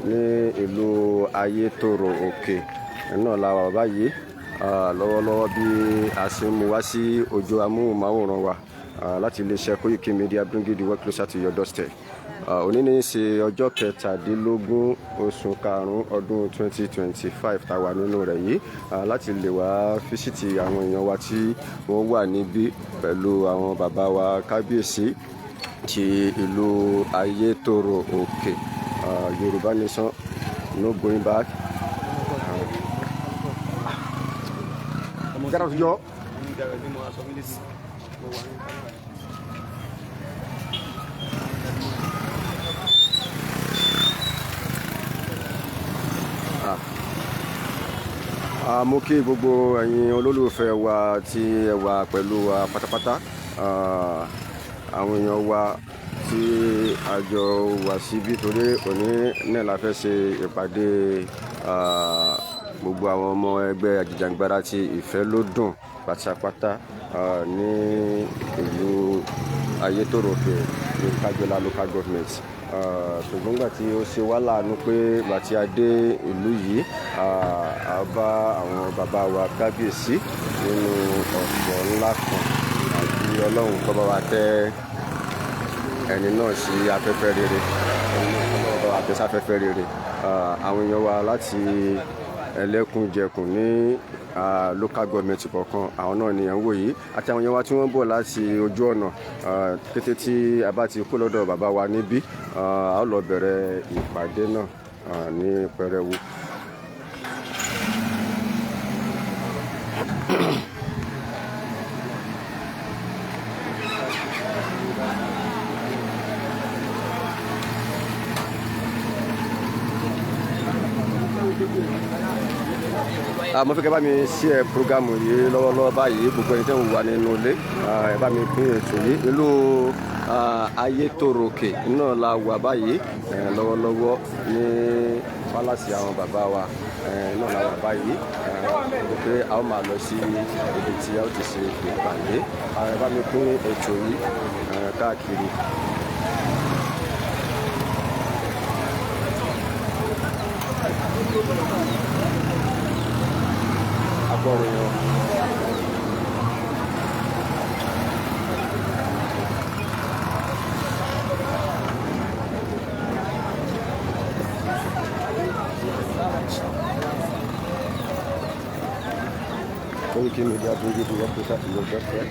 ní ìlú Ayétòrò Òkè náà la wà báyìí lọ́wọ́lọ́wọ́ bí a ṣe ń mú wá sí ojú amóhùnmáwòrán wa láti iléeṣẹ́ Koiki Media, bringing the world closer to your doorstep. Òní ní í ṣe ọjọ́ kẹtàdínlógún oṣù karùn-ún ọdún 2025 tá a wà nínú rẹ̀ yìí láti lè wá fíṣítì àwọn èèyàn wa tí wọ́n wà níbí pẹ̀lú àwọn bàbá wa kábíyèsí ti ìlú Ayétòrò Òkè. Yorùbá nation, no going back. Mo kí gbogbo ẹ̀yin olólùfẹ́ wa tí ẹ wà pẹ̀lú wa pátápátá, àwọn èèyàn wa tí a jọ wà síbí torí òní náà la fẹ́ ṣe ìpàdé gbogbo àwọn ọmọ ẹgbẹ́ Ajìjàngbara ti Ìfẹ́lódùn pátápátá ní ìlú Ayétòrò Òkè ní Kájọlá local government. Ṣùgbọ́n nígbà tí ó ṣe wá láàánú pé ìgbà tí a dé ìlú yìí a bá àwọn bàbá wa kábíyèsí nínú ọ̀pọ̀ ńlá kan àti Ọlọ́run kó bá wa tẹ́ ẹni náà sí afẹ́fẹ́ rere, ọba àtẹ́sáfẹ́fẹ́ rere. Àwọn èèyàn wa láti ẹlẹ́kùnjẹkùn ní local government kọ̀ọ̀kan, àwọn náà ni ẹ̀ ń wò yìí, àti àwọn èèyàn wa tí wọ́n bọ̀ láti ojú ọ̀nà. Kété tí a bá ti kó lọ́dọ̀ bàbá wa níbí, a ó lọ bẹ̀rẹ̀ ìpàdé náà ní pẹrẹwu. Mo fẹ́ kẹ́ bá mi share programu yìí lọ́wọ́lọ́wọ́ báyìí, gbogbo ẹni tí ń wà nínú ilé, ẹ bá mi pín ètò yìí. Ìlú Ayétòrò Òkè náà la wà báyìí lọ́wọ́lọ́wọ́ ní pálásì àwọn bàbá wa náà la wà báyìí. Pé a ó máa lọ sí ibi tí a ó ti ṣe ìpàdé. Ẹ bá mi pín ètò yìí káàkiri. Agbọ́ròyìn. Koiki Media, bringing the world closer to your doorstep.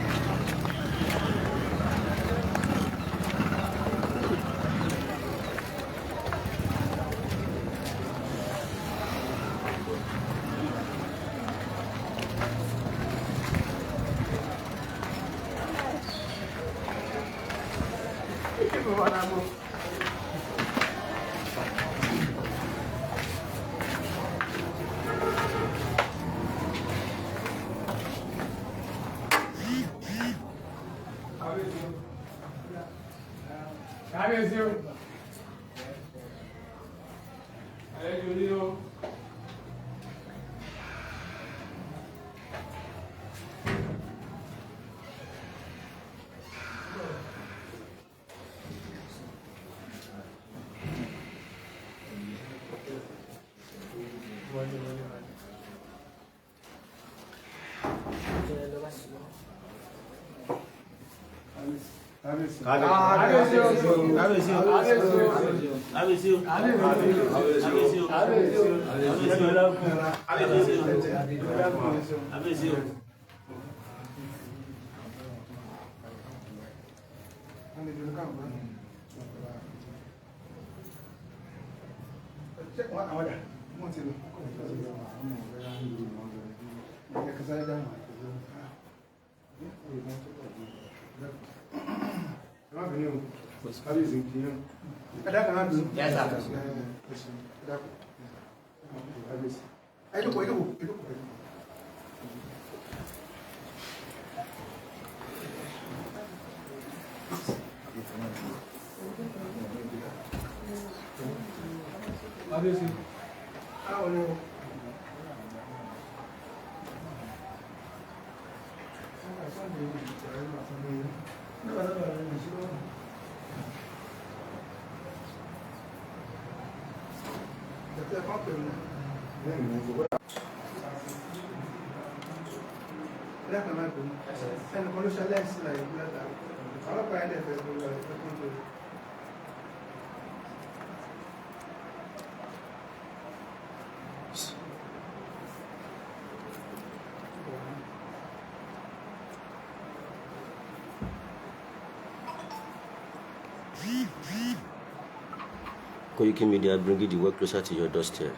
Koiki Media bring the work closer to your doorstep.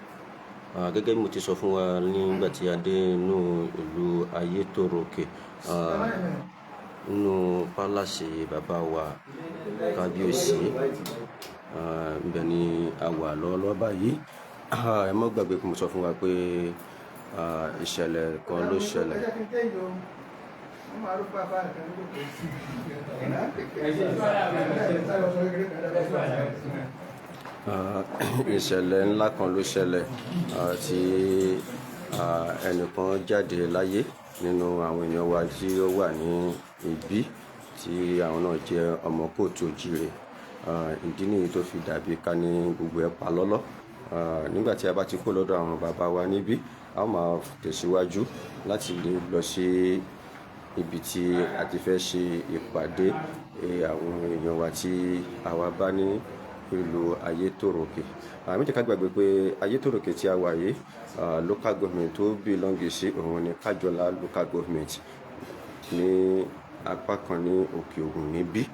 Gẹ́gẹ́ bí mo ti sọ fún wa nígbà tí a dé inú ìlú Ayétòròkè nínú pálásì bàbá wa Kábíyèsí, ibẹ̀ ni a wà lọ́wọ́lọ́wọ́ báyìí. Ẹ má gbàgbé pé mo sọ fún wa pé ìṣẹ̀lẹ̀ kan ló ṣẹlẹ̀. Ìṣẹ̀lẹ̀ ńlá kan ló ṣẹlẹ̀ tí ẹnìkan jáde láyé nínú àwọn èèyàn wa tí ó wà ní ibi tí àwọn náà jẹ́ ọmọ kóòtù òjíire. Ìdí nìyí tó fi dàbí ká ní gbogbo ẹ̀ pa lọ́lọ́. Nígbà tí a bá ti kó lọ́dọ̀ àwọn bàbá wa níbí, a ó máa tẹ̀síwájú láti lè lọ sí ibi tí a ti fẹ́ ṣe ìpàdé àwọn èèyàn wa tí àwa bá ní ìlú Ayétòròkè. Àmì tí ká gbàgbé pé Ayétòròkè tí a wà yìí, local government tó belong sí òun ni Kájọlá local government ní apá kan ní Òkè Ògùn níbí.